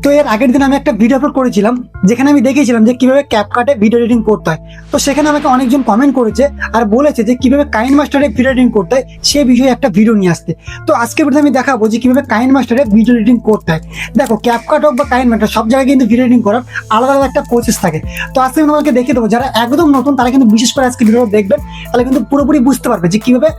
তো এর আগের দিন আমি একটা ভিডিও আপলোড করেছিলাম যেখানে আমি দেখিয়েছিলাম যে কিভাবে ক্যাপকাটে ভিডিও এডিটিং করতে হয়। তো সেখানে আমাকে অনেকজন কমেন্ট করেছে আর বলেছে যে কিভাবে কাইনমাস্টারে ভিডিও এডিটিং করতে হয় সে বিষয়ে একটা ভিডিও নিয়ে আসতে। তো আজকে ভিডিওতে আমি দেখাবো যে কিভাবে কাইনমাস্টারে ভিডিও এডিটিং করতে হয়। দেখো ক্যাপকাট হোক বা কাইনমাস্টার সব জায়গায় কিন্তু ভিডিও এডিটিং করার আলাদা আলাদা একটা প্রসেস থাকে। তো আজকে আমি তোমাকে দেখিয়ে দেবো, যারা একদম নতুন তারা কিন্তু বিশেষ করে আজকে ভিডিও দেখবেন, তাহলে কিন্তু পুরোপুরি বুঝতে পারবে যে কিভাবে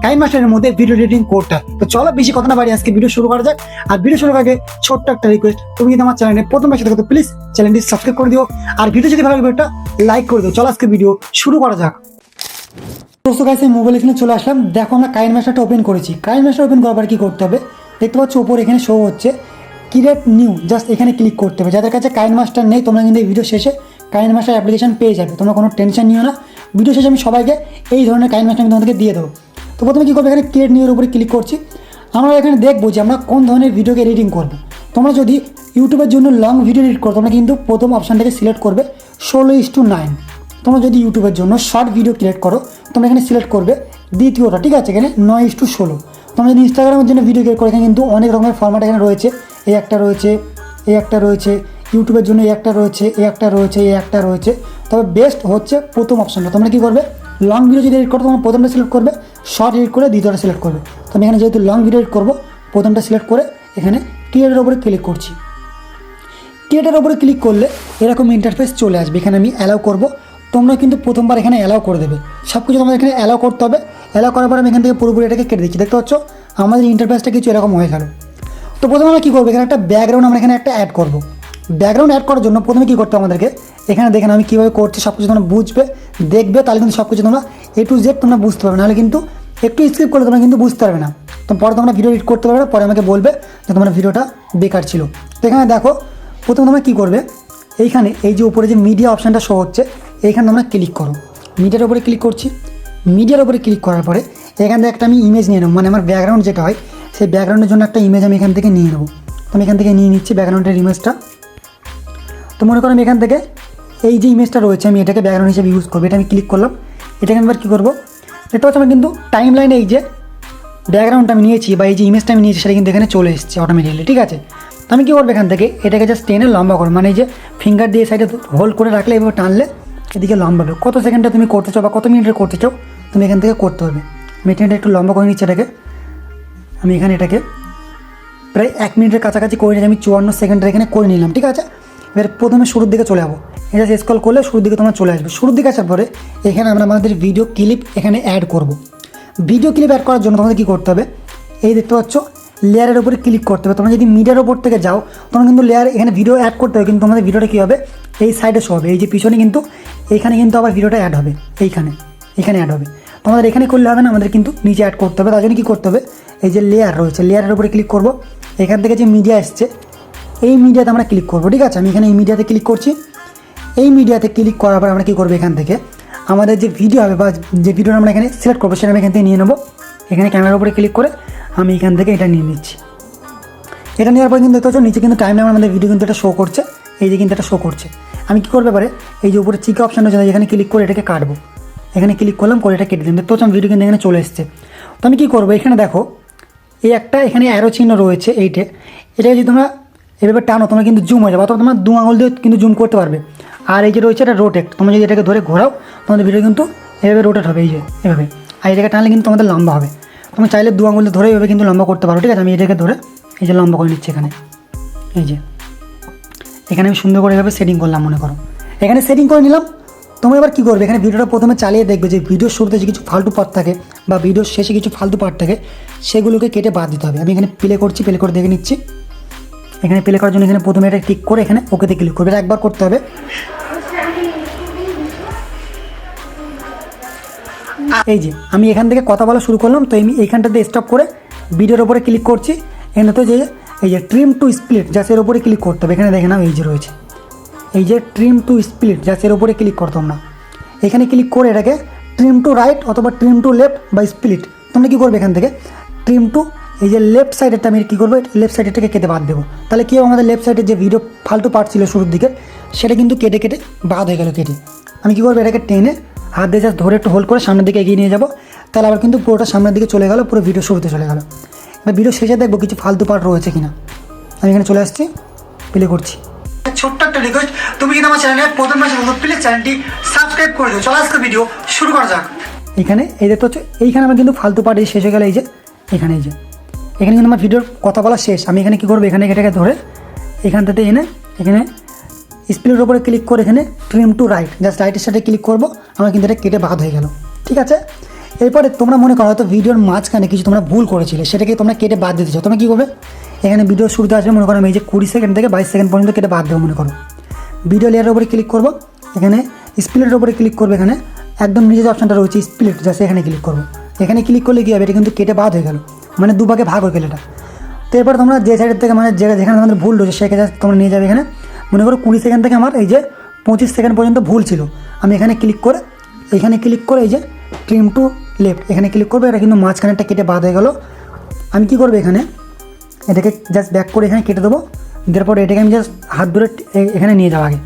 কাইনমাস্টারের মধ্যে ভিডিও এডিটিং করতে হয়। তো চলো বেশি কথা না বাড়ি আজকে ভিডিও শুরু করা যাক। আর ভিডিও শুরু করার আগে ছোট্ট একটা রিকোয়েস্ট, তুমি যদি আমার চ্যানেলে প্রথমবার সাথে থাকো প্লিজ চ্যানেলটি সাবস্ক্রাইব করে দিও, আর ভিডিও যদি ভালো লাগে ভিডিওটা লাইক করে দিও। চলো আজকে ভিডিও শুরু করা যাক। দোস্ত গাইস, এই মোবাইল এখানে চলে আসলাম। দেখো আমরা কাইনমাস্টারটা ওপেন করেছি। কাইনমাস্টার ওপেন করার পর কি করতে হবে দেখতে পাচ্ছ উপরে এখানে শো হচ্ছে ক্রিয়েট নিউ, জাস্ট এখানে ক্লিক করতে হবে। যাদের কাছে কাইনমাস্টার নেই তোমরা কিন্তু এই ভিডিও শেষে কাইনমাস্টার অ্যাপ্লিকেশন পেয়ে যাবে, তোমরা কোনো টেনশন নিও না। ভিডিও শেষে আমি সবাইকে এই ধরনের কাইনমাস্টার আমি তোমাদেরকে দিয়ে দেবো। তো প্রথমে কী করবে, এখানে ক্রিয়েট নিউর উপরে ক্লিক করছি। আমরা এখানে দেখবো যে আমরা কোন ধরনের ভিডিওকে এডিটিং করবো। তোমরা যদি ইউটিউবের জন্য লং ভিডিও এডিট করো তোমরা কিন্তু প্রথম অপশানটাকে সিলেক্ট করবে 16:9। তোমরা যদি ইউটিউবের জন্য শর্ট ভিডিও ক্রিয়েট করো তোমরা এখানে সিলেক্ট করবে দ্বিতীয়টা, ঠিক আছে, এখানে 9:16। তোমরা যদি ইনস্টাগ্রামের জন্য ভিডিও ক্রিয়েট করো এখানে কিন্তু অনেক রকমের ফরম্যাট এখানে রয়েছে। এই একটা রয়েছে, এই একটা রয়েছে, ইউটিউবের জন্য এই একটা রয়েছে, এই একটা রয়েছে, এই একটা রয়েছে। তবে বেস্ট হচ্ছে প্রথম অপশানটা। তোমরা কী করবে, লং ভিডিও যদি এডিট করো তোমরা প্রথমটা সিলেক্ট করবে, শর্ট এডিট করে দ্বিতীয়টা সিলেক্ট করবে। তো আমি এখানে যেহেতু লং ভিডিও এডিট করবো প্রথমটা সিলেক্ট করে এখানে ক্রিয়েটের উপরে ক্লিক করছি। ক্রিয়েটের উপরে ক্লিক করলে এরকম ইন্টারফেস চলে আসবে। এখানে আমি অ্যালাউ করব, তোমরা কিন্তু প্রথমবার এখানে অ্যালাউ করে দেবে। সব কিছু তোমাদের এখানে অ্যালাউ করতে হবে। অ্যালাউ করার পর আমি এখান থেকে পুরোপুরি এটাকে কেটে দিচ্ছি। দেখতে পাচ্ছ আমাদের ইন্টারফেসটা কিছু এরকম হয়ে গেল। তো প্রথমে আমরা কী করবো, এখানে একটা ব্যাকগ্রাউন্ড আমরা এখানে একটা অ্যাড করবো। ব্যাকগ্রাউন্ড অ্যাড করার জন্য প্রথমে কী করতে হবে আমাদেরকে, এখানে দেখেন আমি কীভাবে করছি সব কিছু তোমরা বুঝবে, দেখবে, তাহলে কিন্তু সব কিছু তোমরা A to Z তোমরা বুঝতে পারবে। নাহলে কিন্তু একটু স্কিপ করলে তোমরা কিন্তু বুঝতে পারবে না। তো পরে তোমরা ভিডিও এডিট করতে পারবে, পরে আমাকে বলবে যে তোমার ভিডিওটা বেকার ছিল। তো এখানে দেখো প্রথমে তোমরা কী করবে, এইখানে এই যে উপরে যে মিডিয়া অপশানটা শো হচ্ছে এইখানে তোমরা ক্লিক করো। মিডিয়ার উপরে ক্লিক করছি। মিডিয়ার উপরে ক্লিক করার পরে এখান থেকে একটা আমি ইমেজ নিয়ে নেবো, মানে আমার ব্যাকগ্রাউন্ড যেটা হয় সেই ব্যাকগ্রাউন্ডের জন্য একটা ইমেজ আমি এখান থেকে নিয়ে নেবো। তো আমি এখান থেকে নিয়ে নিচ্ছি ব্যাকগ্রাউন্ডের ইমেজটা। তো মনে করো আমি এখান থেকে এই যে ইমেজটা রয়েছে আমি এটাকে ব্যাকগ্রাউন্ড হিসেবে ইউজ করবো। এটা আমি ক্লিক করলাম। এটাকে আমি এবার কী করবো, এটা হচ্ছে আমার কিন্তু টাইম লাইনে এই যে ব্যাকগ্রাউন্ডটা আমি নিয়েছি বা এই যে ইমেজটা আমি নিয়েছি সেটা কিন্তু এখানে চলে এসেছে অটোমেটিকলি, ঠিক আছে। তো আমি কী করবো, এখান থেকে এটাকে জাস্ট টেনে লম্বা করবো, মানে এই যে ফিঙ্গার দিয়ে সাইডে হোল্ড করে রাখলে এভাবে টানলে এদিকে লম্বা হবে। কত সেকেন্ডে তুমি করতে চাও বা কত মিনিটে করতে চাও তুমি এখান থেকে করতে হবে। আমি এটা একটু লম্বা করে নিচ্ছি এটাকে। আমি এখানে এটাকে প্রায় 1 মিনিটের কাছাকাছি করে নিয়ে আমি 54 সেকেন্ডের এখানে করে নিলাম, ঠিক আছে। এবার প্রথমে শুরুর দিকে চলে যাবো। এটা স্ক্রল করলে শুরুর দিকে তোমার চলে আসবে। শুরুর দিকে আসার পরে এখানে আমরা আমাদের ভিডিও ক্লিপ এখানে অ্যাড করব। ভিডিও ক্লিপ অ্যাড করার জন্য তোমাদের কী করতে হবে, এই দেখতে পাচ্ছ লেয়ারের উপরে ক্লিক করতে হবে। তোমরা যদি মিডিয়ার ওপর থেকে যাও তোমরা কিন্তু লেয়ার এখানে ভিডিও অ্যাড করতে হবে, কিন্তু তোমাদের ভিডিওটা কী হবে এই সাইডে শো হবে। এই যে পিছনে কিন্তু এইখানে কিন্তু আবার ভিডিওটা অ্যাড হবে, এইখানে অ্যাড হবে। তোমাদের এখানে করলে হবে না, আমাদের কিন্তু নিচে অ্যাড করতে হবে। তার জন্য কী করতে হবে, এই যে লেয়ার রয়েছে লেয়ারের উপরে ক্লিক করব। এখান থেকে যে মিডিয়া এসছে এই মিডিয়াতে আমরা ক্লিক করবো, ঠিক আছে। আমি এখানে এই মিডিয়াতে ক্লিক করছি। এই মিডিয়াতে ক্লিক করার পর আমরা কী করবো, এখান থেকে আমাদের যে ভিডিও হবে বা যে ভিডিওটা আমরা এখানে সিলেক্ট করবো সেটা আমি এখান থেকে নিয়ে নেবো। এখানে ক্যামেরার উপরে ক্লিক করে আমি এখান থেকে এটা নিয়ে নিচ্ছি। এটা নেওয়ার পর কিন্তু দেখতে পাচ্ছ নিচে কিন্তু টাইম লাইন আমাদের ভিডিও কিন্তু এটা শো করছে। এই যে কিন্তু এটা শো করছে। আমি কী করতে পারে এই যে উপরে চিকা অপশান রয়েছে এখানে ক্লিক করে এটাকে কাটবো। এখানে ক্লিক করলাম, করে এটা কেটে দিলাম। দেখতে পাচ্ছ আমার ভিডিও কিন্তু এখানে চলে এসছে। তো আমি কী করবো, এখানে দেখো এই একটা এখানে অ্যারো চিহ্ন রয়েছে এইটে, এটা যদি তোমরা এভাবে টানো তোমরা কিন্তু জুম হয়ে যাবে, অথবা তোমার 2 আঙুল দিয়ে কিন্তু জুম করতে পারবে। আর এই যে রয়েছে এটা রোটেট, তোমরা যদি এটাকে ধরে ঘোরাও তোমাদের ভিডিও কিন্তু এভাবে রোটেট হবে, এই যে এভাবে। আর এটাকে টানলে কিন্তু তোমাদের লম্বা হবে। তোমরা চাইলে 2 আঙুল ধরে এভাবে কিন্তু লম্বা করতে পারো, ঠিক আছে। আমি এটাকে ধরে এই যে লম্বা করে নিচ্ছি এখানে। এই যে এখানে আমি সুন্দর করে এভাবে সেটিং করলাম, মনে করো এখানে সেটিং করে নিলাম। তোমরা এবার কী করবে, এখানে ভিডিওটা প্রথমে চালিয়ে দেখবে যে ভিডিওর শুরুতে যে কিছু ফালতু পার্ট থাকে বা ভিডিওর শেষে কিছু ফালতু পার্ট থাকে সেগুলোকে কেটে বাদ দিতে হবে। আমি এখানে প্লে করছি, প্লে করে দেখে নিচ্ছি। এখানে প্লে করার জন্য এখানে প্রথমে এটা ক্লিক করে এখানে ওকেতে ক্লিক করবে, এটা একবার করতে হবে। এই যে আমি এখান থেকে কথা বলা শুরু করলাম, তো আমি এইখানটাতে স্টপ করে ভিডিওর ওপরে ক্লিক করছি। এখানে তো যে এই যে ট্রিম টু স্প্লিট জাস্ট এর উপরে ক্লিক করতে হবে। এখানে দেখে নাও এই যে রয়েছে এই যে ট্রিম টু স্প্লিট জাস্ট এর উপরে ক্লিক করতাম না। এখানে ক্লিক করে এটাকে ট্রিম টু রাইট অথবা ট্রিম টু লেফট বা স্প্লিট তোমরা কী করবে, এখান থেকে ট্রিম টু এই যে লেফট সাইডেরটা আমি কী করবো, লেফট সাইডেরটাকে কেটে বাদ দেবো। তাহলে কি আমাদের লেফট সাইডের যে ভিডিও ফালতু পার্ট ছিল শুরুর দিকে সেটা কিন্তু কেটে কেটে বাদ হয়ে গেল কেটে। আমি কী করবো, এটাকে টেনে হাত দিয়ে জাস্ট ধরে একটু হোল্ড করে সামনের দিকে এগিয়ে নিয়ে যাবো। তাহলে আবার কিন্তু পুরোটা সামনের দিকে চলে গেল, পুরো ভিডিও শুরুতে চলে গেল। এবার ভিডিও শেষে দেখবো কিছু ফালতু পার্ট রয়েছে কিনা। আমি এখানে চলে আসছি। প্লে করছি। ছোট্ট একটা রিকোয়েস্ট, তুমি কিন্তু আমার চ্যানেলে প্রথম মাসে প্লিজ চ্যানেলটি সাবস্ক্রাইব করে দিও। চলো আজকে ভিডিও শুরু করা যাক। এখানে এই দেখতে হচ্ছে, এইখানে আমার কিন্তু ফালতু পার্ট শেষ হয়ে গেলে এই যে এখানে এখানে কিন্তু আমার ভিডিওর কথা বলা শেষ। আমি এখানে কী করবো, এখানে এটাকে ধরে এখানটাতে এনে এখানে স্প্লিটের উপরে ক্লিক করে এখানে ট্রিম টু রাইট, জাস্ট রাইটের সাথে ক্লিক করবো, আমার কিন্তু এটা কেটে বাদ হয়ে গেল। ঠিক আছে, এরপরে তোমরা মনে করো হয়তো ভিডিওর মাঝখানে কিছু তোমরা ভুল করেছিলে, সেটাকে তোমরা কেটে বাদ দিতে চাও। তোমরা কী করবে, এখানে ভিডিও শুরুতে আসবে, মনে করো আমি এই যে 20 সেকেন্ড থেকে 22 সেকেন্ড পর্যন্ত কেটে বাদ দেবো। মনে করো ভিডিও লেয়ারের উপরে ক্লিক করবো, এখানে স্প্লিটের উপরে ক্লিক করবে, এখানে একদম নিচে যে অপশানটা রয়েছে স্প্লিট, জাস্ট এখানে ক্লিক করবো। এখানে ক্লিক করলে কী হবে, এটা কিন্তু কেটে বাদ হয়ে গেল, মানে দুভাগে ভাগ হয়ে গেল এটা। তো এরপর তোমরা যে সাইডের থেকে মানে যেখানে তোমাদের ভুল রয়েছে সেখানে তোমরা নিয়ে যাবে। এখানে মনে করো 20 সেকেন্ড থেকে আমার এই যে 25 সেকেন্ড পর্যন্ত ভুল ছিল, আমি এখানে ক্লিক করে এই যে ট্রিম টু লেফট এখানে ক্লিক করবে, এটা কিন্তু মাঝখানেটা কেটে বাদ হয়ে গেল। আমি কী করবো, এখানে এটাকে জাস্ট ব্যাক করে এখানে কেটে দেবো। দেওয়ার পরে এটাকে আমি জাস্ট হাত ধরে এখানে নিয়ে যাবো আগে,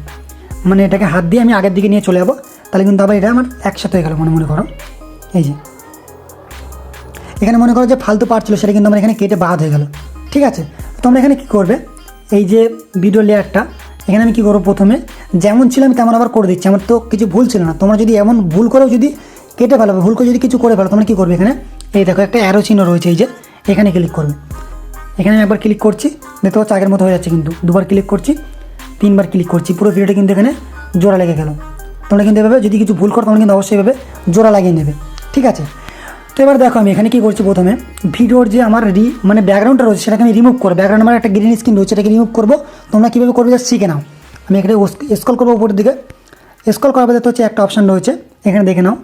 মানে এটাকে হাত দিয়ে আমি আগের দিকে নিয়ে চলে যাবো, তাহলে কিন্তু আবার এটা আমার একসাথে হয়ে গেল। মনে করো এই যে এখানে মনে করো যে ফালতু পার্ট ছিল, সেটা কিন্তু আমার এখানে কেটে বাদ হয়ে গেল। ঠিক আছে, তোমরা এখানে কী করবে, এই যে ভিডিও লেয়ারটা এখানে আমি কী করবো, প্রথমে যেমন ছিল আমি তেমন আবার করে দিচ্ছি, আমার তো কিছু ভুল ছিল না। তোমরা যদি এমন ভুল করেও যদি কেটে ফেলো, ভুল করে যদি কিছু করে ফেলো, তোমরা কী করবে, এখানে এই দেখো একটা অ্যারো চিহ্ন রয়েছে, এই যে এখানে ক্লিক করবে। এখানে আমি একবার ক্লিক করছি, দেখতে পাচ্ছ আগের মতো হয়ে যাচ্ছে, কিন্তু দুবার ক্লিক করছি, 3বার ক্লিক করছি, পুরো ভিডিওটা কিন্তু এখানে জোড়া লেগে গেল। তোমরা কিন্তু এভাবে যদি কিছু ভুল করো তোমরা কিন্তু অবশ্যই এভাবে জোড়া লাগিয়ে নেবে। ঠিক আছে, তো এবার দেখো আমি এখানে কী করছি, প্রথমে ভিডিওর যে আমার মানে ব্যাকগ্রাউন্ডটা রয়েছে সেটাকে আমি রিমুভ করবো। ব্যাকগ্রাউন্ড আমার একটা গ্রিন স্ক্রিন রয়েছে, সেটাকে রিমুভ করবো। তোমরা কীভাবে করবে জাস্ট শিখে নাও। আমি এখানে স্ক্রল করবো উপরের দিকে, স্ক্রল করার পর দেখতে হচ্ছে একটা অপশান রয়েছে, এখানে দেখে নাও।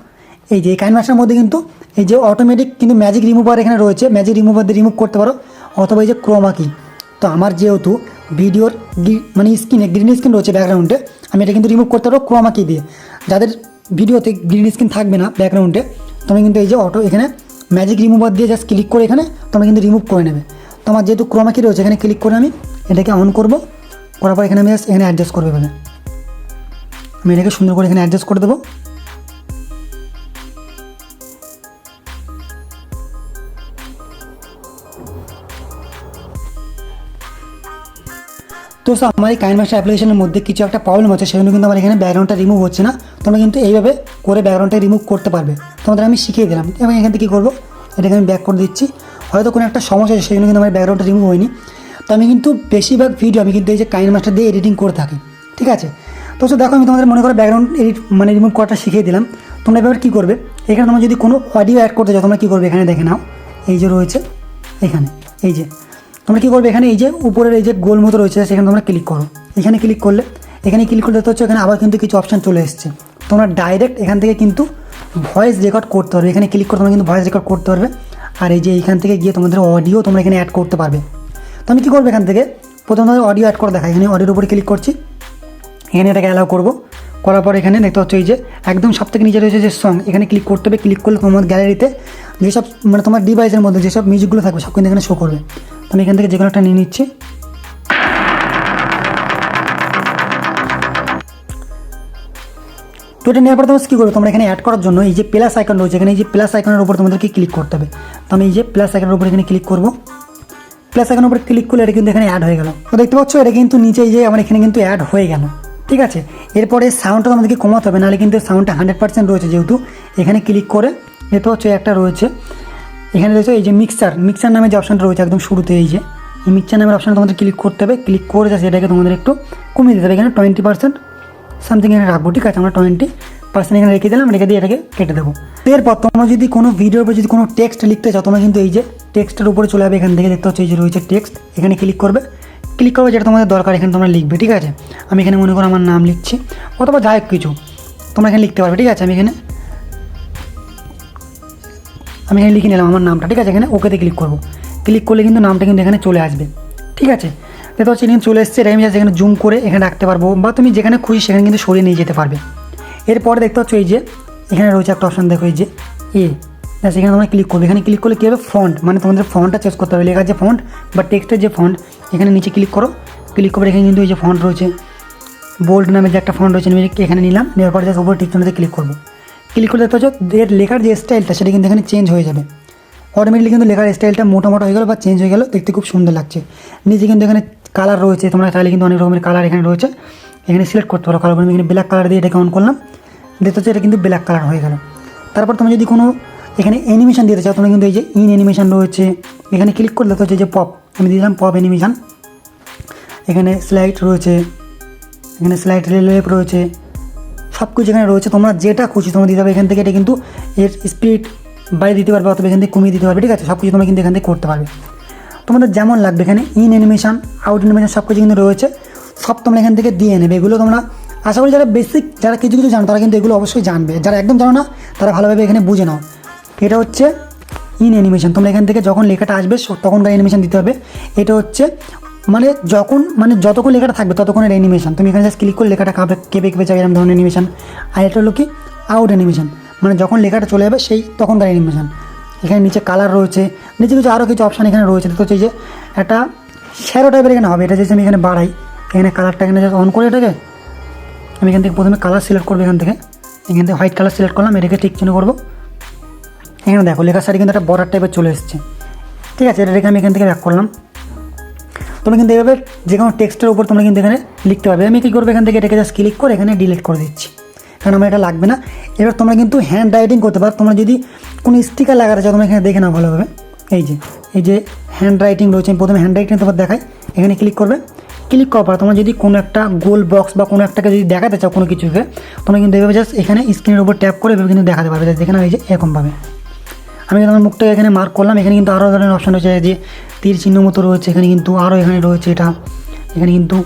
এই যে কাইন মাস্টারের মধ্যে কিন্তু এই যে অটোমেটিক কিন্তু ম্যাজিক রিমুভার এখানে রয়েছে, ম্যাজিক রিমুভার দিয়ে রিমুভ করতে পারো, অথবা এই যে ক্রোমা কি। তো আমার যেহেতু ভিডিওর মানে স্ক্রিনে গ্রিন স্ক্রিন রয়েছে ব্যাকগ্রাউন্ডে, আমি এটা কিন্তু রিমুভ করতে পারবো ক্রোমা কি দিয়ে। যাদের ভিডিওতে গ্রিন স্ক্রিন থাকবে না ব্যাকগ্রাউন্ডে, তোমরা কিন্তু এই যে এখানে ম্যাজিক রিমুভার দিয়ে জাস্ট ক্লিক করে এখানে তোমরা কিন্তু রিমুভ করে নেবে। তোমার যেহেতু ক্রোমা কি রয়েছে, এখানে ক্লিক করে আমি এটাকে অন করবো, করার পর এখানে আমি জাস্ট এখানে অ্যাডজাস্ট করবে বলে আমি এটাকে সুন্দর করে এখানে অ্যাডজাস্ট করে দেবো। তো আমার এই কাইন মাস্টার অ্যাপ্লিকেশনের মধ্যে কিছু একটা প্রবলেম হচ্ছে, সেজন্য কিন্তু আমার এখানে ব্যাকগ্রাউন্ডটা রিমুভ হচ্ছে না। তোমরা কিন্তু এইভাবে করে ব্যাকগ্রাউন্ডটা রিমুভ করতে পারবে, তোমাদের আমি শিখিয়ে দিলাম। এবং এখান থেকে কী করবো, এটাকে আমি ব্যাক করে দিচ্ছি। হয়তো কোনো একটা সমস্যা আছে, সেই জন্য কিন্তু আমার ব্যাকগ্রাউন্ডটা রিমুভ হয়নি। তো আমি কিন্তু বেশিরভাগ ভিডিও আমি কিন্তু এই যে কাইন মাস্টার দিয়ে এডিটিং করে থাকি। ঠিক আছে, তো দেখো আমি তোমাদের মনে করো ব্যাকগ্রাউন্ড মানে রিমুভ করাটা শিখিয়ে দিলাম। তোমরা এবার কী করবে, এখানে তোমরা যদি কোনো অডিও অ্যাড করতে চাও, তোমরা কী করবে, এখানে দেখে নাও এই যে রয়েছে এখানে, এই যে তোমরা কী করবে, এখানে এই যে উপরের এই যে গোল মতো রয়েছে সেখানে তোমরা ক্লিক করো। এখানে ক্লিক করলে দেখতে হচ্ছে এখানে আবার কিন্তু কিছু অপশান চলে এসছে। তোমরা ডাইরেক্ট এখান থেকে কিন্তু ভয়েস রেকর্ড করতে পারবে, এখানে ক্লিক করে তোমরা কিন্তু ভয়েস রেকর্ড করতে পারবে। আর এই যে এইখান থেকে গিয়ে তোমাদের অডিও তোমরা এখানে অ্যাড করতে পারবে। তো আমি কী করবো, এখান থেকে প্রথমে তোমাদের অডিও অ্যাড করে দেখা, এখানে অডিওর উপরে ক্লিক করছি, এখানে এটাকে অ্যালাউ করবো। করার পর এখানে দেখতে হচ্ছে এই যে একদম সব থেকে নিচে রয়েছে যে সং, এখানে ক্লিক করতে হবে। ক্লিক করলে তোমার গ্যালারিতে যেসব মানে তোমার ডিভাইসের মধ্যে যেসব মিউজিকগুলো থাকবে সব কিন্তু এখানে শো করবে। তো আমি এখান থেকে যে কোনো একটা নিয়ে নিচ্ছি। তো এটা নেওয়ার পর তোমরা কী করবে, তোমরা এখানে অ্যাড করার জন্য এই যে প্লাস আইকন রয়েছে, এখানে এই যে প্লাস আইকনের উপর তোমাদেরকে ক্লিক করতে হবে। তো আমি এই যে প্লাস আইকনের উপর এখানে ক্লিক করবো। প্লাস আইকনের উপর ক্লিক করলে এটা কিন্তু এখানে অ্যাড হয়ে গেল। তো দেখতে পাচ্ছ এটা কিন্তু নিচে এই যে আমার এখানে কিন্তু অ্যাড হয়ে গেল। ঠিক আছে, এরপরে সাউন্ডটা তোমাদেরকে কমাতে হবে, নাহলে কিন্তু সাউন্ডটা 100% রয়েছে। যেহেতু এখানে ক্লিক করে দেখতে পাচ্ছ একটা রয়েছে, এখানে রয়েছে এই যে মিক্সার নামে যে অপশানটা রয়েছে একদম শুরুতে, এই যে এই মিক্সার নামের অপশানে তোমাদের ক্লিক করতে হবে। ক্লিক করে যাচ্ছে এটাকে তোমাদের একটু কমিয়ে দিতে হবে, এখানে 20% সামথিং এখানে রাখবো। ঠিক আছে, আমরা 20% এখানে রেখে দিলাম, রেখে দিয়ে এটাকে কেটে দেবো। এরপর তোমরা যদি কোনো ভিডিওর উপর যদি কোনো টেক্সট লিখতে চাও, তোমরা কিন্তু এই যে টেক্সটের উপরে চলে যাবে, এখান থেকে দেখতে হচ্ছে এই যে রয়েছে টেক্সট, এখানে ক্লিক করবে যেটা তোমাদের দরকার এখানে তোমরা লিখবে। ঠিক আছে, আমি এখানে মনে করো আমার নাম লিখছি, অথবা যাই হোক কিছু তোমরা এখানে লিখতে পারবে। ঠিক আছে, আমি এখানে লিখে নিলাম আমার নামটা। ঠিক আছে, এখানে ওকেতে ক্লিক করবো। ক্লিক করলে কিন্তু নামটা কিন্তু এখানে চলে আসবে। ঠিক আছে, দেখতে পাচ্ছি এখানে চলে এসছে। এটা আমি এখানে জুম করে এখানে রাখতে পারবো, বা তুমি যেখানে খুশি সেখানে কিন্তু সরিয়ে নিয়ে যেতে পারবে। এরপরে দেখতে পাচ্ছ এই যে এখানে রয়েছে একটা অপশান, দেখো এই যে এখানে তোমরা ক্লিক করবে। এখানে ক্লিক করলে কী হবে, ফন্ট মানে তোমাদের ফন্টটা চেঞ্জ করতে হবে, লেখার যে ফন্ট বা টেক্সটের যে ফন্ট, এখানে নিচে ক্লিক করো। ক্লিক করে এখানে কিন্তু এই যে ফন্ট রয়েছে, বোল্ড নামের যে একটা ফন্ট রয়েছে, আমি এখানে নিলাম। নেওয়ার পরে জাস্ট উপরে টিক চিহ্নতে ক্লিক করবো। ক্লিক করে দেখতে পাচ্ছ এর লেখার যে স্টাইলটা সেটা কিন্তু এখানে চেঞ্জ হয়ে যাবে। অটোমেটিকলি কিন্তু লেখার স্টাইলটা মোটা হয়ে গেল বা চেঞ্জ হয়ে গেল, দেখতে খুব সুন্দর লাগছে। নিচে কিন্তু এখানে কালার রয়েছে, তোমরা চাইলে কিন্তু অনেক রকমের কালার এখানে রয়েছে, এখানে সিলেক্ট করতে পারো কালার। আমি এখানে ব্ল্যাক কালার দিয়ে এটাকে অন করলাম, দেখতে হচ্ছে এটা কিন্তু ব্ল্যাক কালার হয়ে গেল। তারপর তুমি যদি কোনো এখানে অ্যানিমেশন দিতে চাও, তোমরা কিন্তু এই যে ইন অ্যানিমেশন রয়েছে, এখানে ক্লিক করলে হচ্ছে যে পপ, আমি দিলাম পপ অ্যানিমেশন। এখানে স্লাইড রয়েছে, এখানে স্লাইড রিলেভ রয়েছে, সব কিছু এখানে রয়েছে। তোমরা যেটা খুশি তোমরা দিতে পারবে এখান থেকে। এটা কিন্তু এর স্পিড বাড়িয়ে দিতে পারবে অথবা এখান থেকে কমিয়ে দিতে পারবে, ঠিক আছে। সব কিছু তোমরা কিন্তু এখান থেকে করতে পারবে, তোমাদের যেমন লাগবে। এখানে ইন অ্যানিমেশন, আউট অ্যানিমেশন সব কিছু কিন্তু রয়েছে, সব তোমরা এখান থেকে দিয়ে নেবে। এগুলো তোমরা আশা করি যারা বেসিক, যারা কিছু কিছু জানো তারা কিন্তু এগুলো অবশ্যই জানবে, যারা একদম জানো না তারা ভালোভাবে এখানে বুঝে নাও। এটা হচ্ছে ইন অ্যানিমেশন, তোমরা এখান থেকে যখন লেখাটা আসবে তখনকার অ্যানিমেশন দিতে হবে। এটা হচ্ছে মানে যতক্ষণ লেখাটা থাকবে ততক্ষণের অ্যানিমেশন, তুমি এখানে জাস্ট ক্লিক করে লেখাটা কেঁপে কেঁপে যাবে এরকম ধরনের অ্যানিমেশন। আর এটা হলো কি আউট অ্যানিমেশন, মানে যখন লেখাটা চলে যাবে সেই তখনকার অ্যানিমেশন। এখানে নিচে কালার রয়েছে, নিচে কিছু আরও কিছু অপশান এখানে রয়েছে। দেখতে হচ্ছে যে একটা শ্যাডো টাইপের এখানে হবে, এটা যদি আমি এখানে বাড়াই, এখানে কালারটা এখানে জাস্ট অন করে এটাকে আমি এখান থেকে প্রথমে কালার সিলেক্ট করবো, এখান থেকে হোয়াইট কালার সিলেক্ট করলাম, এটাকে ঠিক চিহ্ন করবো। এখানে দেখো লেখার সাইডে কিন্তু একটা বর্ডার টাইপের চলে এসেছে, ঠিক আছে। এটা রেখে আমি এখান থেকে ব্যাক করলাম। তোমরা কিন্তু এভাবে যে কোনো টেক্সটের উপর তোমরা কিন্তু এখানে লিখতে পারবে। আমি কী করবো, এখান থেকে এটাকে জাস্ট ক্লিক করে এখানে ডিলিট করে দিচ্ছি, কারণ আমার এটা লাগবে না। এবার তোমরা কিন্তু হ্যান্ড রাইটিং করতে পারো। তোমরা যদি কোনো স্টিকার লাগাতে চাও তোমরা এখানে দেখে নাও ভালোভাবে। এই যে হ্যান্ড রাইটিং রয়েছে, আমি প্রথমে হ্যান্ড রাইটিং তোমার দেখাই। এখানে ক্লিক করবে, ক্লিক করার পর তোমরা যদি কোনো একটা গোল বক্স বা কোনো একটাকে যদি দেখাতে চাও কোনো কিছুকে, তোমরা কিন্তু এভাবে জাস্ট এখানে স্ক্রিনের উপর ট্যাপ করে এভাবে কিন্তু দেখাতে পারবে। দেখে নাও এই যে এরকমভাবে আমি কিন্তু আমার মুখটাকে এখানে মার্ক করলাম। এখানে কিন্তু আরও ধরনের অপশান রয়েছে, যে তীর চিহ্ন মতো রয়েছে, এখানে কিন্তু আরও এখানে রয়েছে এটা, এখানে কিন্তু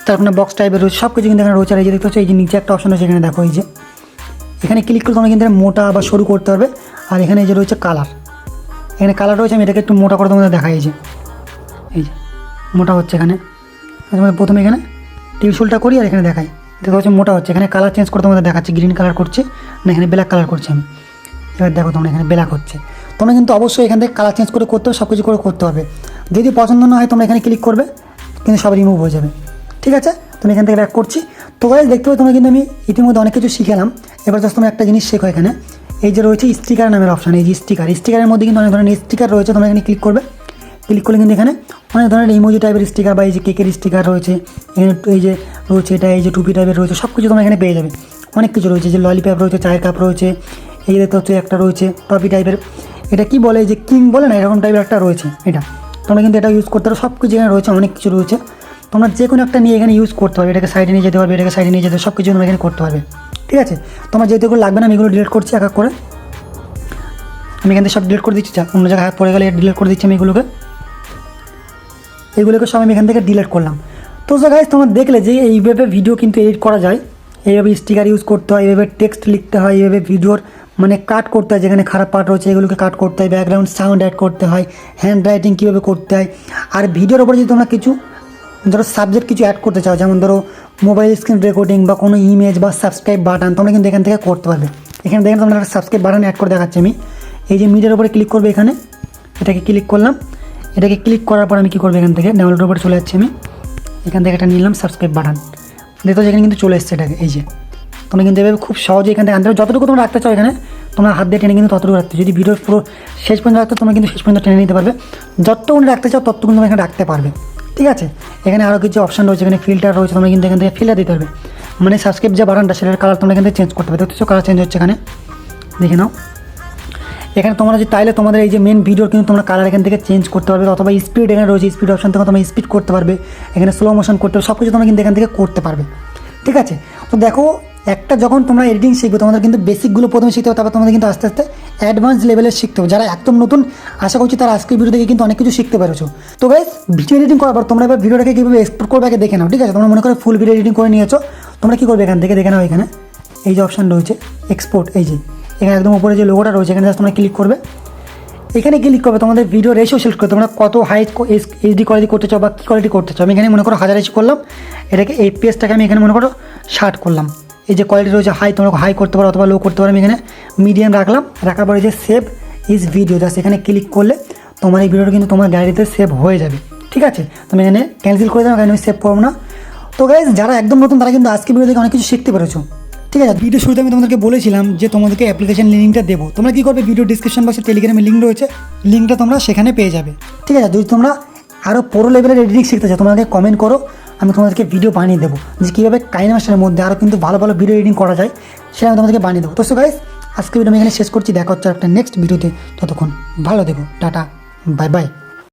তারপরে বক্স টাইপের রয়েছে, সব কিছু কিন্তু এখানে রয়েছে। আর এই যে দেখতে হচ্ছে এই যে নিচে একটা অপশান রয়েছে, এখানে দেখো এই যে এখানে ক্লিক করে তোমরা কিন্তু মোটা বা সরু করতে পারবে। আর এখানে এই যে রয়েছে কালার, এখানে কালার রয়েছে, আমি এটাকে একটু মোটা করে তোমাদের দেখাই। এই যে মোটা হচ্ছে এখানে, প্রথমে এখানে টিউশলটা করি আর এখানে দেখাই, দেখো হচ্ছে মোটা হচ্ছে। এখানে কালার চেঞ্জ করে তোমাদের দেখাচ্ছি, গ্রিন কালার করছে না এখানে ব্ল্যাক কালার করছে আমি। এবার দেখো তোমরা এখানে ব্ল্যাক হচ্ছে, তোমরা কিন্তু অবশ্যই এখান থেকে কালার চেঞ্জ করে করতে হবে, সব কিছু করে করতে হবে। যদি পছন্দ না হয় তোমরা এখানে ক্লিক করবে, কিন্তু সব রিমুভ হয়ে যাবে, ঠিক আছে। তুমি এখান থেকে ব্যাক করছি। তো গাইস দেখতে পাবে তোমরা কিন্তু আমি ইতিমধ্যে অনেক কিছু শিখালাম। এবার জাস্ট তোমরা একটা জিনিস শেখো, এখানে এই যে রয়েছে স্টিকার নামের অপশান, এই যে স্টিকারের মধ্যে কিন্তু অনেক ধরনের স্টিকার রয়েছে। তোমরা এখানে ক্লিক করবে, ক্লিক করলে কিন্তু এখানে অনেক ধরনের ইমোজি টাইপের স্টিকার বা এই যে কেকের স্টিকার রয়েছে, এখানে এই যে রয়েছে এটা, এই যে টুপি টাইপের রয়েছে, সব কিছু তোমরা এখানে পেয়ে যাবে। অনেক কিছু রয়েছে, যে ললিপপ রয়েছে, চায়ের কাপ রয়েছে, এই দেখতে হচ্ছে একটা রয়েছে টপি টাইপের, এটা কি বলে যে কিং বলে না, এরকম টাইপের একটা রয়েছে। এটা তোমরা কিন্তু এটা ইউজ করতে পারো, সব কিছু এখানে রয়েছে, অনেক কিছু রয়েছে। তোমরা যে কোনো একটা নিয়ে এখানে ইউজ করতে পারবে, এটাকে সাইডে নিয়ে যেতে পারবে, এটাকে সাইডে নিয়ে যেতে সব কিছু তোমরা এখানে করতে পারবে, ঠিক আছে। তোমার যেহেতু এগুলো লাগবে না, আমি এগুলো ডিলিট করছি এক এক করে। আমি এখান থেকে সব ডিলিট করে দিচ্ছি, অন্য জায়গায় হাত পড়ে গেলে ডিলিট করে দিচ্ছি আমি এগুলোকে সব আমি এখান থেকে ডিলিট করলাম। তো গাইস তোমরা দেখলে যে এইভাবে ভিডিও কিন্তু এডিট করা যায়, এইভাবে স্টিকার ইউজ করতে হয়, এইভাবে টেক্সট লিখতে হয়, এইভাবে ভিডিওর মানে কাট করতে হয়, যেখানে খারাপ পার্ট রয়েছে এগুলোকে কাট করতে হয়, ব্যাকগ্রাউন্ড সাউন্ড অ্যাড করতে হয়, হ্যান্ড রাইটিং কীভাবে করতে হয়। আর ভিডিওর ওপরে যদি তোমরা কিছু ধরো সাবজেক্ট কিছু অ্যাড করতে চাও, যেমন ধরো মোবাইল স্ক্রিন রেকর্ডিং বা কোনো ইমেজ বা সাবস্ক্রাইব বাটন, তোমরা কিন্তু এখান থেকে করতে পারবে। এখানে দেখেন তোমরা একটা সাবস্ক্রাইব বাটন অ্যাড করে দেখাচ্ছি আমি। এই যে মিডিয়ার উপরে ক্লিক করবে, এখানে এটাকে ক্লিক করলাম। এটাকে ক্লিক করার পর আমি কী করবো, এখান থেকে ডাউনলোডের উপরে চলে যাচ্ছি আমি। এখান থেকে এটা নিলাম সাবস্ক্রাইব বাটন, দেখো এখানে কিন্তু চলে এসছে এটাকে। এই যে তোমরা কিন্তু এভাবে খুব সহজে এখান থেকে আনতে পারো। যতটুকু তোমরা রাখতে চাও এখানে তোমরা হাত দিয়ে টেনে কিন্তু ততটুকু রাখতে, যদি ভিডিও পুরো শেষ পর্যন্ত রাখতে তোমরা কিন্তু শেষ পর্যন্ত টেনে নিতে পারবে। যতটুকু রাখতে চাও ততটুকু তোমরা এখানে রাখতে পারবে, ঠিক আছে। এখানে আরও কিছু অপশান রয়েছে, এখানে ফিল্টার রয়েছে, তোমরা কিন্তু এখান থেকে ফিল্টার দিতে পারবে। মানে সাবস্ক্রাইব যে বাটনটা সেটার কালার তোমরা এখান থেকে চেঞ্জ করতে পারবে। দেখতেছো কালার চেঞ্জ হচ্ছে, এখানে দেখে নাও। এখানে তোমরা যদি চাইলে তোমাদের এই যে মেন ভিডিওর কিন্তু তোমরা কালার এখান থেকে চেঞ্জ করতে পারবে, অথবা স্পিড এখানে রয়েছে, স্পিড অপশান থেকে তোমরা স্পিড করতে পারবে, এখানে স্লো মোশন করতে পারবে, সব কিছু তোমরা কিন্তু এখান থেকে করতে পারবে, ঠিক আছে। তো দেখো একটা যখন তোমরা এডিটিং শিখবে তোমাদের কিন্তু বেসিকগুলো প্রথমে শিখতে হবে, তারপর তোমাদের কিন্তু আস্তে আস্তে অ্যাডভান্স লেভেলের শিখতে হবে। যারা একদম নতুন, আশা করছি তারা আজকের ভিডিও থেকে কিন্তু অনেক কিছু শিখতে পেরেছো। তো গাইস ভিডিও এডিটিং করার পর তোমরা এবার ভিডিওটাকে কীভাবে এক্সপোর্ট করবে আগে দেখে নাও, ঠিক আছে। তোমরা মনে করো ফুল ভিডিও এডিটিং করে নিয়েছো, তোমরা কী করবে, এখান থেকে দেখে নাও। এখানে এই যে অপশান রয়েছে এক্সপোর্ট, এই যে এখানে একদম উপরে যে লোগোটা রয়েছে এখানে জাস্ট তোমরা ক্লিক করবে। এখানে ক্লিক করবে, তোমাদের ভিডিও রেশিও সিলেক্ট করতে, তোমরা কত হাই এইচডি কোয়ালিটি করতে চাও বা কী কোয়ালিটি করতে চাও। আমি এখানে মনে করো 1080 করলাম, এটাকে এই পেজটাকে আমি এখানে মনে করো 60 করলাম। এই যে কোয়ালিটি রয়েছে হাই, তোমরা হাই করতে পারো অথবা লো করতে পারো। আমি এখানে মিডিয়াম রাখলাম, রাখার পরে যে সেভ ইজ ভিডিও জাস্ট এখানে ক্লিক করলে তোমার এই ভিডিওটা কিন্তু তোমার গ্যালারিতে সেভ হয়ে যাবে, ঠিক আছে। তুমি এখানে ক্যান্সেল করে দাও, এখানে আমি সেভ করবো না। তো গাইজ যারা একদম নতুন তারা কিন্তু আজকে ভিডিও থেকে অনেক কিছু শিখতে পেরেছো, ঠিক আছে। ভিডিও শুরুতে আমি তোমাদেরকে বলেছিলাম যে তোমাদেরকে অ্যাপ্লিকেশন লিঙ্কটা দেবো। তোমরা কী করবে, ভিডিও ডিসক্রিপশন বক্সে টেলিগ্রামের লিঙ্ক রয়েছে, লিঙ্কটা তোমরা সেখানে পেয়ে যাবে, ঠিক আছে। যদি তোমরা আরও প্রো লেভেলের এডিটিং শিখতে চাও তোমাকে কমেন্ট করো, আমি তোমাদেরকে ভিডিও বানিয়ে দেবো যে কীভাবে কাইন মাস্টারের মধ্যে আরও কিন্তু ভালো ভালো ভিডিও এডিটিং করা যায়, সেটা আমি তোমাদেরকে বানিয়ে দেবো। তো সো গাইস, আজকে ভিডিও আমি এখানে শেষ করছি, দেখা হচ্ছে একটা নেক্সট ভিডিওতে। ততক্ষণ ভালো থেকো, টাটা, বাই বাই।